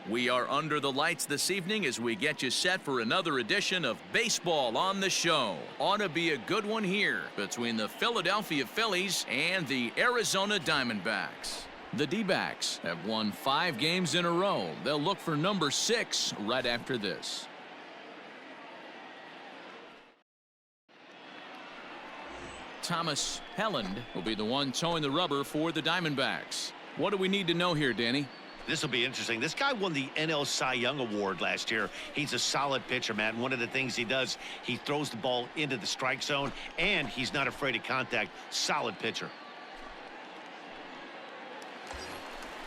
We are under the lights this evening as we get you set for another edition of Baseball on the Show. Ought to be a good one here between the Philadelphia Phillies and the Arizona Diamondbacks. The D-backs have won 5 games in a row. They'll look for number 6 right after this. Thomas Helland will be the one towing the rubber for the Diamondbacks. What do we need to know here, Danny? This will be interesting. This guy won the NL Cy Young Award last year. He's a solid pitcher, Matt. And one of the things he does, he throws the ball into the strike zone, and he's not afraid of contact. Solid pitcher.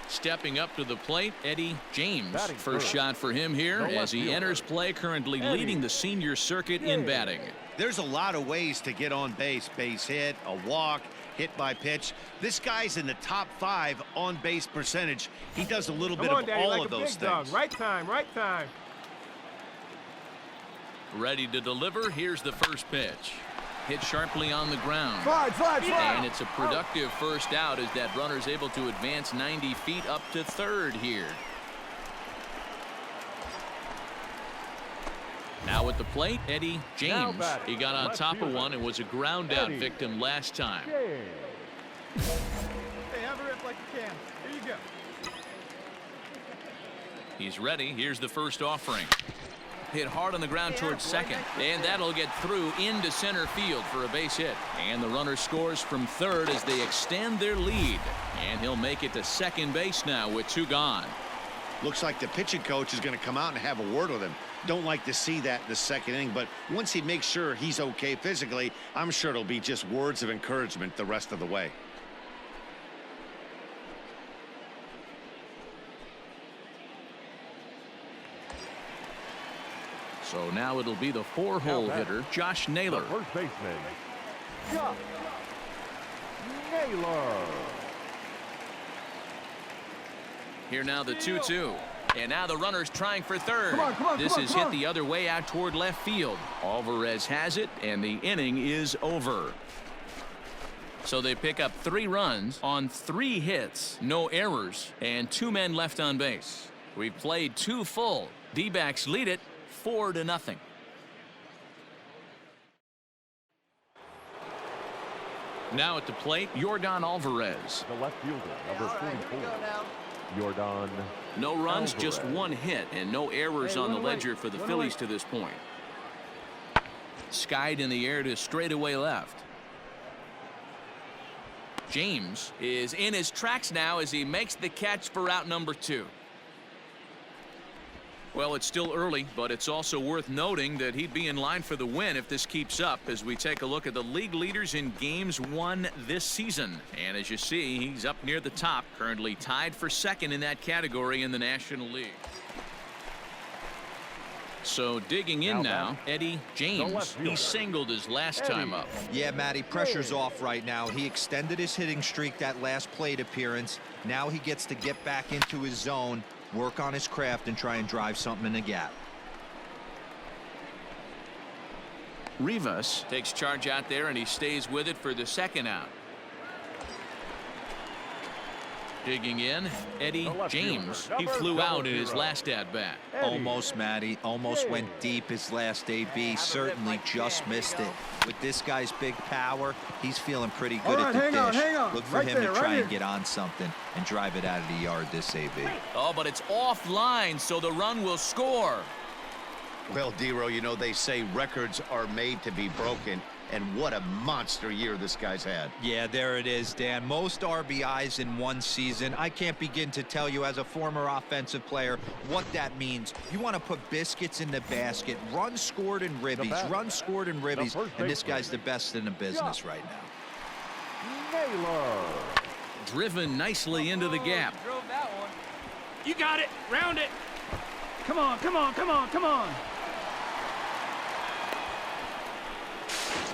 Stepping up to the plate, Eddie James. First shot for him here as he enters play, currently leading the senior circuit in batting. There's a lot of ways to get on base. Base hit, a walk, hit by pitch. This guy's in the top 5 on base percentage. He does a little bit of all of those things. Right time, right time. Ready to deliver. Here's the first pitch. Hit sharply on the ground. Slide. And it's a productive first out as that runner's able to advance 90 feet up to third here. Now at the plate, Eddie James. He got on top of one and was a ground out victim last time. Hey, have a rip like you can. Here you go. He's ready. Here's the first offering. Hit hard on the ground towards second, and that'll get through into center field for a base hit. And the runner scores from third as they extend their lead. And he'll make it to second base now with 2 gone. Looks like the pitching coach is going to come out and have a word with him. Don't like to see that in the second inning, but once he makes sure he's okay physically, I'm sure it'll be just words of encouragement the rest of the way. So now it'll be the 4-hole hitter, Josh Naylor. First baseman, Josh Naylor. Here now the 2-2. And now the runner's trying for third. This is hit the other way out toward left field. Alvarez has it, and the inning is over. So they pick up 3 runs on 3 hits, no errors, and 2 men left on base. We've played 2 full. D-backs lead it 4-0. Now at the plate, Yordan Alvarez. The left fielder, number 44. Yordan. No runs, Alvarez. just 1 hit, and no errors on the ledger for the Phillies to this point. Skied in the air to straightaway left. James is in his tracks now as he makes the catch for out number 2. Well, it's still early, but it's also worth noting that he'd be in line for the win if this keeps up as we take a look at the league leaders in games won this season. And as you see, he's up near the top, currently tied for second in that category in the National League. So digging in now, Eddie James. He singled his last time up. Yeah, Matty, pressure's off right now. He extended his hitting streak that last plate appearance. Now he gets to get back into his zone, work on his craft, and try and drive something in the gap. Rivas takes charge out there, and he stays with it for the second out. Digging in, Eddie James. He flew out in his last at-bat. Almost, Matty. Almost went deep his last AB. Certainly just missed it. With this guy's big power, he's feeling pretty good at the dish. Look for him to try and get on something and drive it out of the yard this AB. Oh, but it's offline, so the run will score. Well, D-Row, you know, they say records are made to be broken, and what a monster year this guy's had. Yeah, there it is, Dan. Most RBIs in one season. I can't begin to tell you as a former offensive player what that means. You want to put biscuits in the basket, runs scored in ribbies, runs scored in ribbies, and this guy's the best in the business right now. Naylor. Driven nicely into the gap. Drove that one. You got it. Round it. Come on, come on, come on, come on.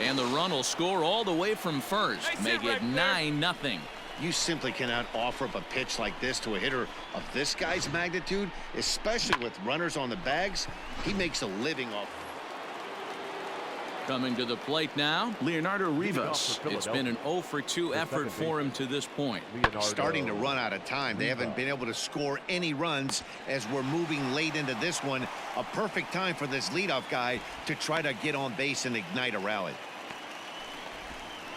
And the run will score all the way from first, make it 9-0. You simply cannot offer up a pitch like this to a hitter of this guy's magnitude, especially with runners on the bags. He makes a living off. Coming to the plate now, Leonardo Rivas. It's been an 0 for 2 effort for him to this point. Starting to run out of time. They haven't been able to score any runs as we're moving late into this one. A perfect time for this leadoff guy to try to get on base and ignite a rally.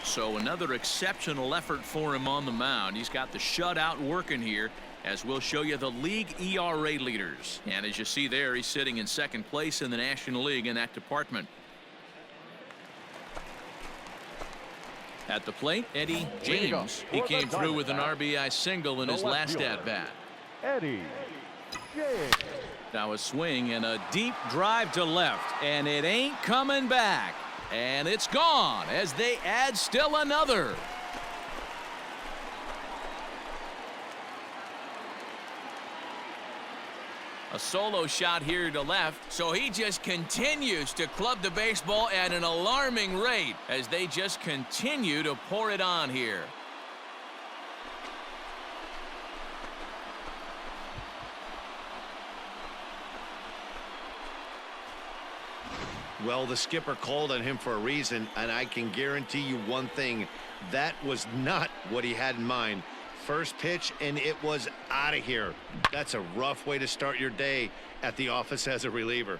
So another exceptional effort for him on the mound. He's got the shutout working here, as we'll show you the league ERA leaders. And as you see there, he's sitting in second place in the National League in that department. At the plate, Eddie James. He came through with an RBI single in his last at-bat. Eddie James. Now a swing and a deep drive to left, and it ain't coming back. And it's gone as they add still another. A solo shot here to left, so he just continues to club the baseball at an alarming rate as they just continue to pour it on here. Well, the skipper called on him for a reason, and I can guarantee you one thing. That was not what he had in mind. First pitch, and it was out of here. That's a rough way to start your day at the office as a reliever.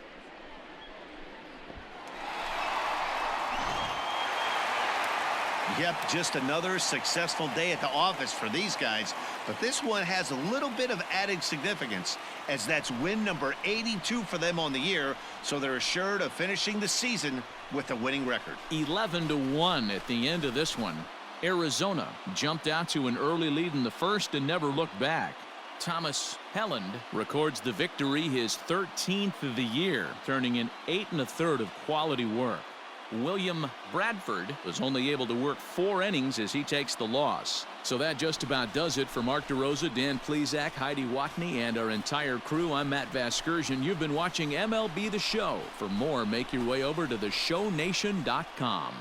Yep, just another successful day at the office for these guys. But this one has a little bit of added significance, as that's win number 82 for them on the year, so they're assured of finishing the season with a winning record. 11-1 at the end of this one. Arizona jumped out to an early lead in the first and never looked back. Thomas Helland records the victory, his 13th of the year, turning in 8 1/3 of quality work. William Bradford was only able to work 4 innings as he takes the loss. So that just about does it for Mark DeRosa, Dan Plesac, Heidi Watney, and our entire crew. I'm Matt Vasgersian. You've been watching MLB The Show. For more, make your way over to theshownation.com.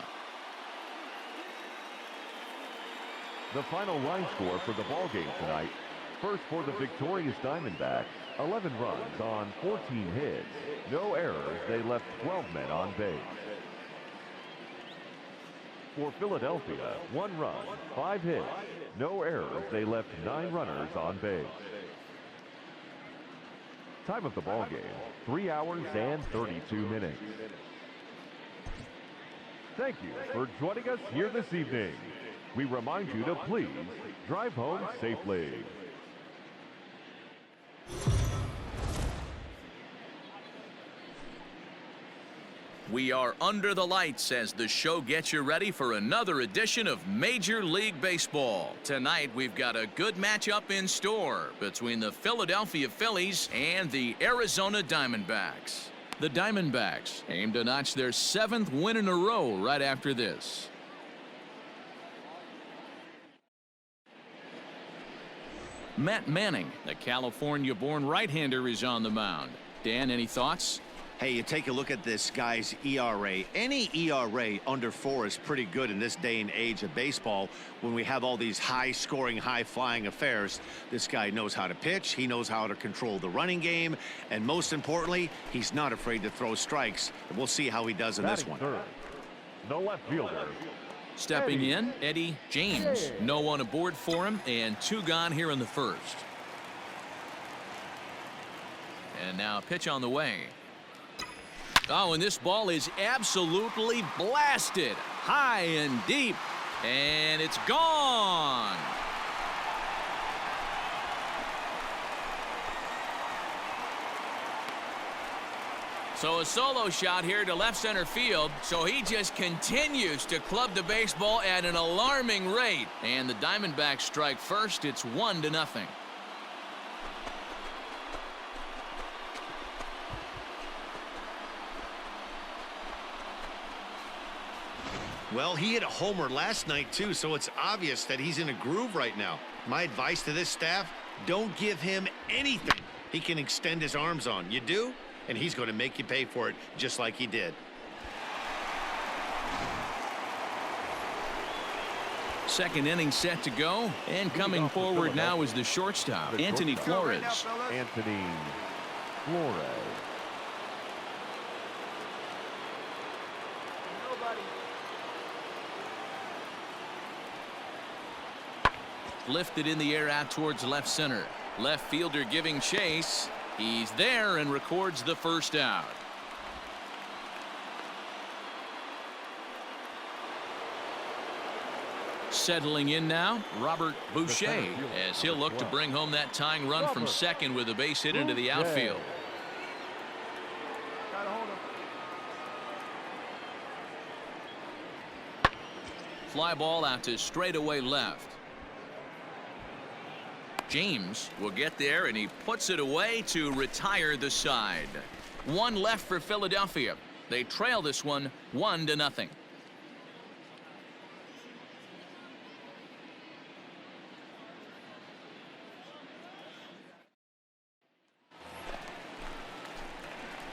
The final line score for the ballgame tonight. First for the victorious Diamondbacks, 11 runs on 14 hits. No errors. They left 12 men on base. For Philadelphia, 1 run, 5 hits. No errors. They left 9 runners on base. Time of the ballgame, 3 hours and 32 minutes. Thank you for joining us here this evening. We remind you to please drive home safely. We are under the lights as the show gets you ready for another edition of Major League Baseball. Tonight we've got a good matchup in store between the Philadelphia Phillies and the Arizona Diamondbacks. The Diamondbacks aim to notch their 7th win in a row right after this. Matt Manning, the California-born right-hander, is on the mound. Dan, any thoughts? Hey, you take a look at this guy's ERA. Any ERA under 4 is pretty good in this day and age of baseball when we have all these high-scoring, high-flying affairs. This guy knows how to pitch. He knows how to control the running game. And most importantly, he's not afraid to throw strikes. We'll see how he does in this one. Third, the left fielder. Stepping in, Eddie James. No one aboard for him, and 2 gone here in the first. And now a pitch on the way. Oh, and this ball is absolutely blasted high and deep, and it's gone. So a solo shot here to left center field, so he just continues to club the baseball at an alarming rate. And the Diamondbacks strike first. It's 1-0. Well, he hit a homer last night, too, so it's obvious that he's in a groove right now. My advice to this staff, don't give him anything he can extend his arms on. You do, and he's going to make you pay for it just like he did. Second inning set to go, and coming forward now is the shortstop, Anthony Flores. Anthony Flores. Lifted in the air out towards left center. Left fielder giving chase. He's there and records the first out. Settling in now, Robert Boucher, as he'll look to bring home that tying run from second with a base hit into the outfield. Fly ball out to straightaway left. James will get there, and he puts it away to retire the side. One left for Philadelphia. They trail this one 1-0.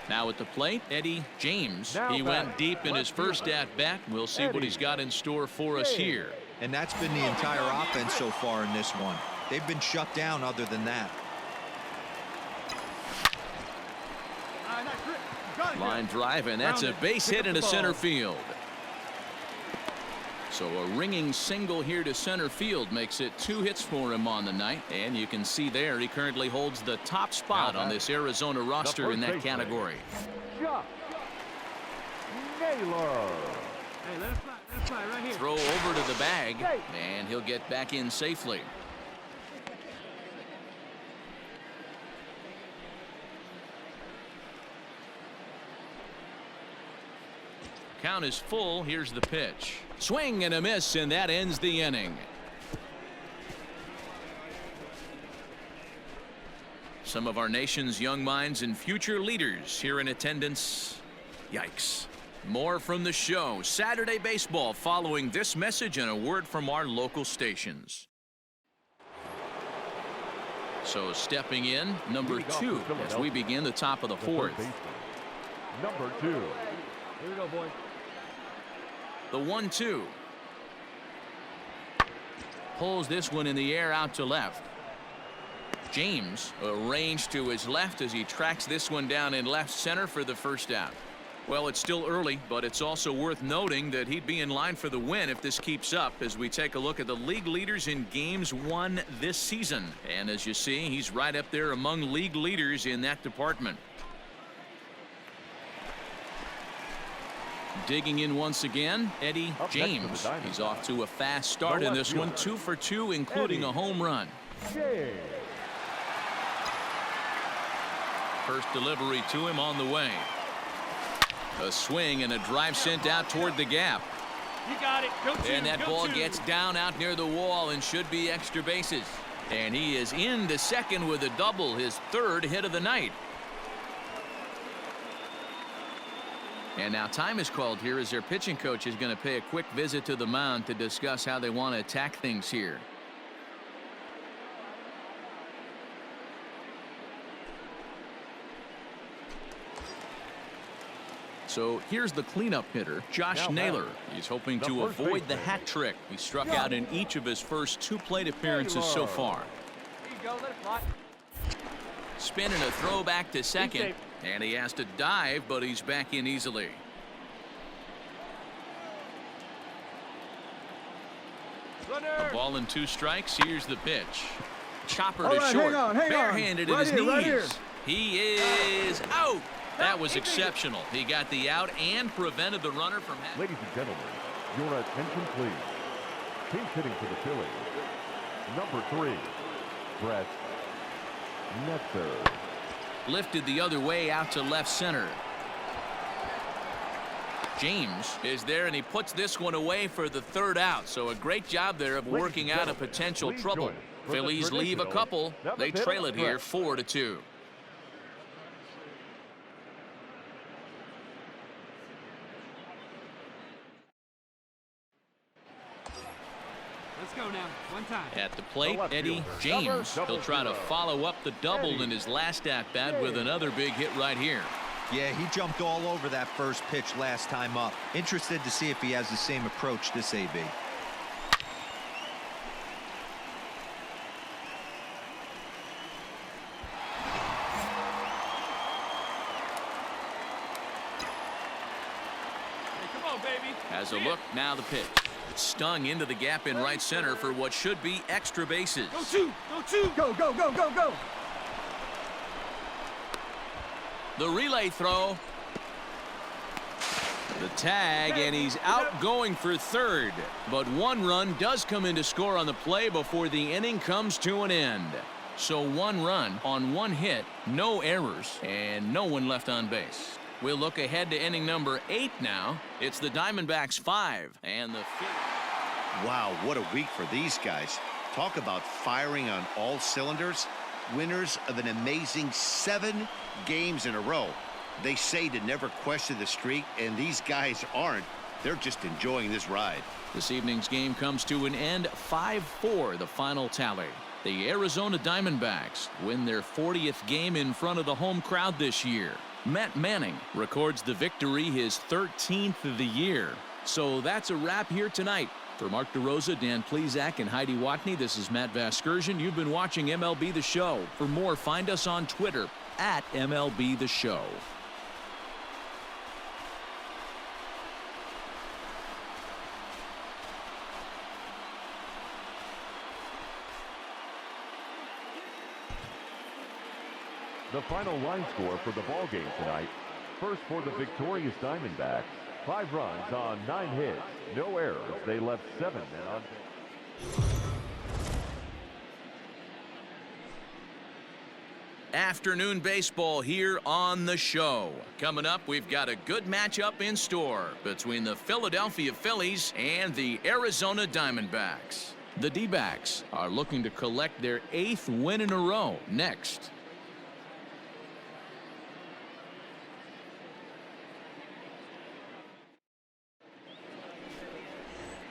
Now at the plate, Eddie James. He went deep in his first at-bat. We'll see what he's got in store for us here. And that's been the entire offense so far in this one. They've been shut down other than that. Line drive, and that's a base hit into center field. So a ringing single here to center field makes it 2 hits for him on the night. And you can see there he currently holds the top spot on this Arizona roster in that category. Chuck Naylor. Hey, let it fly right here. Throw over to the bag, and he'll get back in safely. Count is full. Here's the pitch. Swing and a miss, and that ends the inning. Some of our nation's young minds and future leaders here in attendance. Yikes. More from the show. Saturday Baseball following this message and a word from our local stations. So stepping in, number 2 as we begin the top of the 4th. Number 2. Here we go, boy. The 1-2. Pulls this one in the air out to left. James arranged to his left as he tracks this one down in left center for the first out. Well, it's still early, but it's also worth noting that he'd be in line for the win if this keeps up as we take a look at the league leaders in games won this season. And as you see, he's right up there among league leaders in that department. Digging in once again, Eddie James. He's off to a fast start in this one, 2 for 2, including a home run. First delivery to him on the way. A swing and a drive sent out toward the gap. You got it. Go two, and that go ball two. gets down out near the wall and should be extra bases. And he is into second with a double, his 3rd hit of the night. And now time is called here as their pitching coach is going to pay a quick visit to the mound to discuss how they want to attack things here. So here's the cleanup hitter, Josh Naylor. He's hoping to avoid the hat trick. He struck out in each of his first 2 plate appearances so far. Here you go, let it fly. Spinning a throw back to second. And he has to dive, but he's back in easily. A ball and 2 strikes. Here's the pitch. Chopper to short. Barehanded at his knees. Right here. He is out. That was exceptional. He got the out and prevented the runner from having. Ladies and gentlemen, your attention please. He's hitting for the Phillies. Number 3, Brett Netzer. Lifted the other way out to left center. James is there, and he puts this one away for the 3rd out. So a great job there of working out a potential trouble. Phillies leave a couple. They trail it here 4-2. Let's go now. One time. At the plate, Eddie James. He'll try to follow up the double in his last at-bat with another big hit right here. Yeah, he jumped all over that first pitch last time up. Interested to see if he has the same approach this AB. Hey, come on, baby. As a look, now the pitch. Stung into the gap in right center for what should be extra bases. Go two, go two, go, go, go, go, go. The relay throw. The tag, and he's out going for third. But one run does come in to score on the play before the inning comes to an end. So one run on one hit, no errors, and no one left on base. We'll look ahead to inning number 8 now. It's the Diamondbacks 5 and the Phillies. Wow, what a week for these guys. Talk about firing on all cylinders. Winners of an amazing 7 games in a row. They say to never question the streak, and these guys aren't. They're just enjoying this ride. This evening's game comes to an end, 5-4, the final tally. The Arizona Diamondbacks win their 40th game in front of the home crowd this year. Matt Manning records the victory, his 13th of the year. So that's a wrap here tonight. For Mark DeRosa, Dan Plesac, and Heidi Watney, this is Matt Vasgersian. You've been watching MLB The Show. For more, find us on Twitter at MLB The Show. The final line score for the ball game tonight. First for the victorious Diamondbacks. 5 runs on 9 hits. No errors. They left 7 men on base. Afternoon baseball here on the show. Coming up, we've got a good matchup in store between the Philadelphia Phillies and the Arizona Diamondbacks. The D-backs are looking to collect their 8th win in a row next.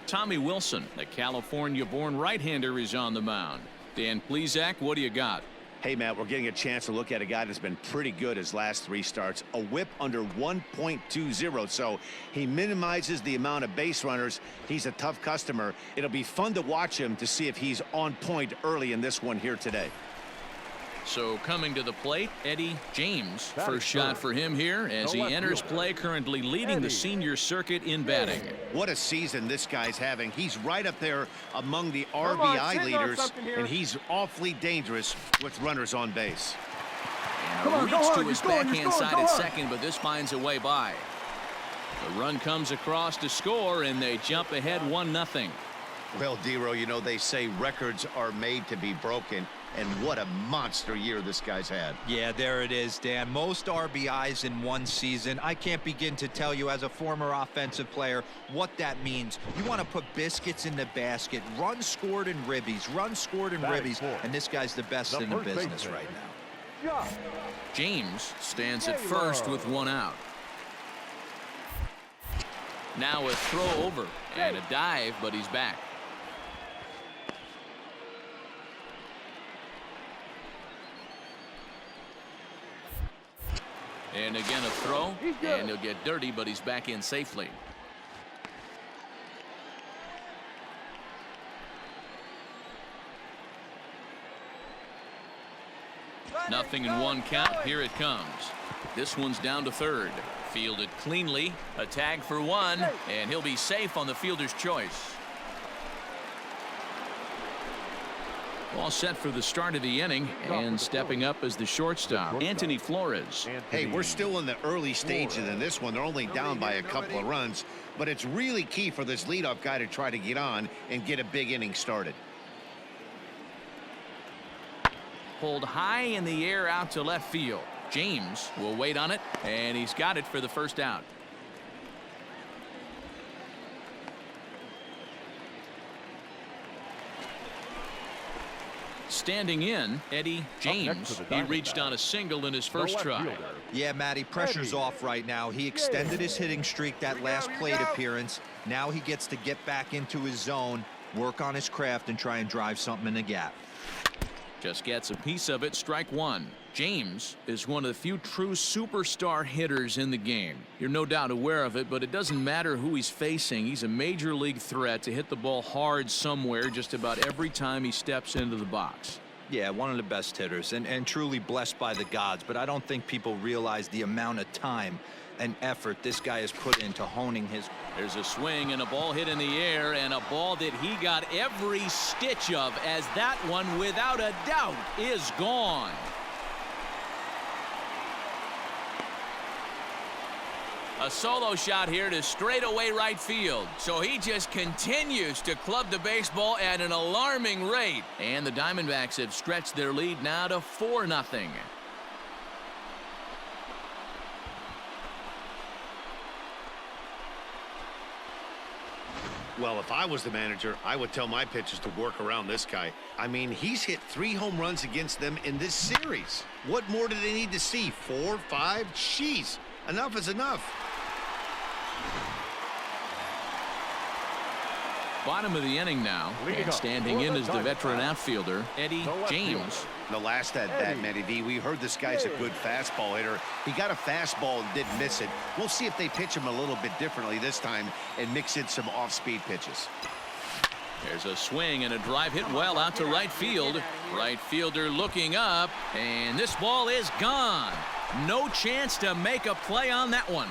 Tommy Wilson, the California-born right-hander, is on the mound. Dan Plesac, what do you got? Hey, Matt, we're getting a chance to look at a guy that's been pretty good his last 3 starts. A whip under 1.20, so he minimizes the amount of base runners. He's a tough customer. It'll be fun to watch him to see if he's on point early in this one here today. So coming to the plate, Eddie James. First shot for him here as he enters play, currently leading the senior circuit in batting. What a season this guy's having. He's right up there among the RBI leaders, and he's awfully dangerous with runners on base. And a reach to his backhand side at second, but this finds a way by. The run comes across to score, and they jump ahead 1-0. Well, Dero, you know, they say records are made to be broken. And what a monster year this guy's had. Yeah, there it is, Dan. Most RBIs in one season. I can't begin to tell you as a former offensive player what that means. You want to put biscuits in the basket, runs scored in ribbies, runs scored in ribbies, and this guy's the best in the business right now. James stands at first with 1 out. Now a throw over and a dive, but he's back. And again a throw, and he'll get dirty, but he's back in safely. Nothing in 1 count. Here it comes. This one's down to third. Fielded cleanly. A tag for 1, and he'll be safe on the fielder's choice. All set for the start of the inning, and stepping up as the shortstop, Anthony Flores. Hey, we're still in the early stages in this one. They're only down by a couple of runs, but it's really key for this leadoff guy to try to get on and get a big inning started. Pulled high in the air out to left field. James will wait on it, and he's got it for the first out. Standing in, Eddie James. He reached on a single in his first try. Yeah, Matty, pressure's off right now. He extended his hitting streak that last plate appearance. Now he gets to get back into his zone, work on his craft, and try and drive something in the gap. Just gets a piece of it, strike 1. James is one of the few true superstar hitters in the game. You're no doubt aware of it, but it doesn't matter who he's facing. He's a major league threat to hit the ball hard somewhere just about every time he steps into the box. Yeah, one of the best hitters and truly blessed by the gods, but I don't think people realize the amount of time and effort this guy has put into honing his. There's a swing and a ball hit in the air, and a ball that he got every stitch of, as that one without a doubt is gone. A solo shot here to straightaway right field. So he just continues to club the baseball at an alarming rate. And the Diamondbacks have stretched their lead now to 4-0. Well, if I was the manager, I would tell my pitchers to work around this guy. I mean, he's hit 3 home runs against them in this series. What more do they need to see? 4, 5? Jeez, enough is enough. Bottom of the inning now, and standing in is the veteran outfielder, Eddie James. The last at bat, Matty V, we heard this guy's a good fastball hitter. He got a fastball and didn't miss it. We'll see if they pitch him a little bit differently this time and mix in some off-speed pitches. There's a swing and a drive hit well out to right field. Right fielder looking up, and this ball is gone. No chance to make a play on that one.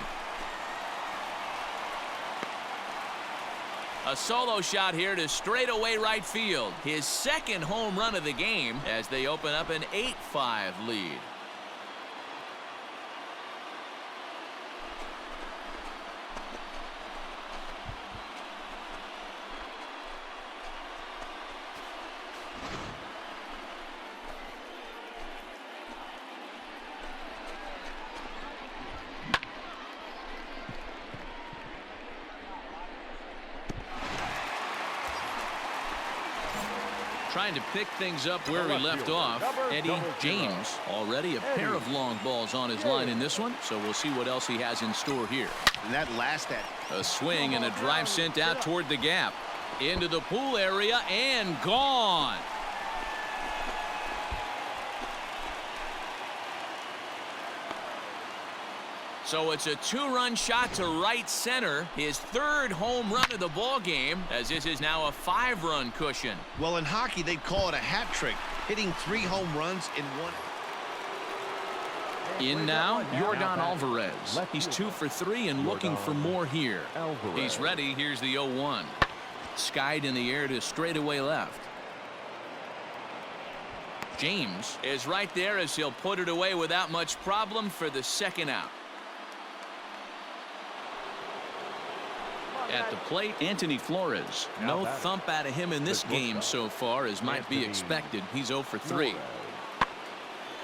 A solo shot here to straightaway right field. His second home run of the game as they open up an 8-5 lead. Trying to pick things up where we left off. Eddie James, already a pair of long balls on his line in this one, so we'll see what else he has in store here. And that last at a swing and a drive sent out toward the gap. Into the pool area and gone. So it's a 2-run shot to right center, his 3rd home run of the ball game, as this is now a 5-run cushion. Well, in hockey, they'd call it a hat trick, hitting 3 home runs in one. In now, Yordan Alvarez. He's 2 for 3 and looking for more here. He's ready. Here's the 0-1. Skied in the air to straightaway left. James is right there as he'll put it away without much problem for the 2nd out. At the plate, Anthony Flores. No thump out of him in this game so far, as might be expected. He's 0 for 3.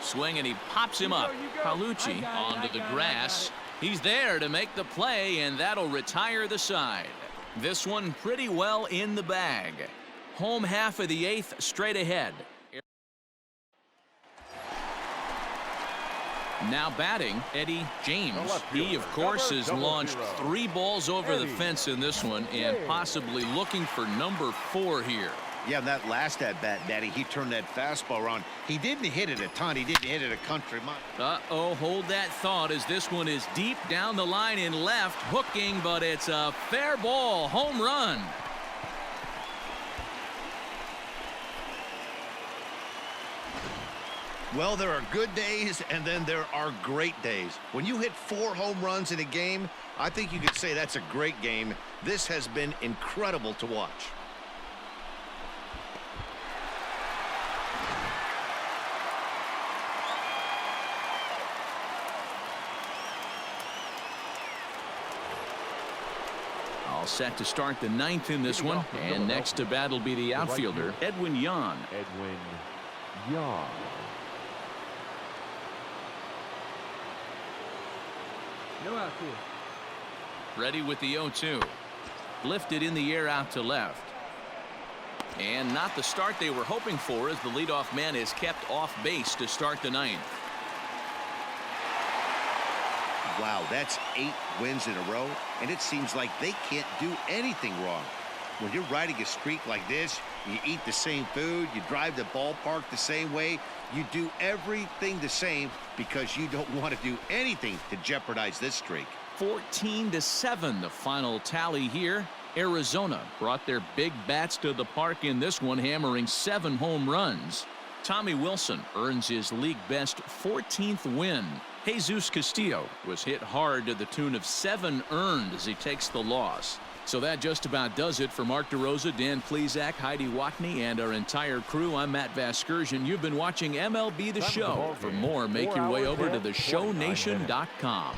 Swing, and he pops him up. Palucci onto the grass. He's there to make the play, and that'll retire the side. This one pretty well in the bag. Home half of the 8th straight ahead. Now batting, Eddie James. He, of course, has launched 3 balls over the fence in this one and possibly looking for number 4 here. Yeah, that last at-bat, Daddy, he turned that fastball around. He didn't hit it a ton. He didn't hit it a country mile. Uh-oh, hold that thought, as this one is deep down the line in left, hooking, but it's a fair ball. Home run. Well, there are good days, and then there are great days. When you hit 4 home runs in a game, I think you could say that's a great game. This has been incredible to watch. All set to start the 9th in this one, and next to bat will be the outfielder, Edwin Yan. Edwin Yan. No outfield. Ready with the 0-2. Lifted in the air out to left. And not the start they were hoping for, as the leadoff man is kept off base to start the 9th. Wow, that's 8 wins in a row, and it seems like they can't do anything wrong. When you're riding a streak like this, you eat the same food, you drive the ballpark the same way, you do everything the same because you don't want to do anything to jeopardize this streak. 14-7 the final tally here. Arizona brought their big bats to the park in this one, hammering 7 home runs. Tommy Wilson earns his league-best 14th win. Jesus Castillo was hit hard to the tune of 7 earned as he takes the loss. So that just about does it for Mark DeRosa, Dan Plesac, Heidi Watney, and our entire crew. I'm Matt Vasgersian. You've been watching MLB The Show. For more, make your way over to theshownation.com.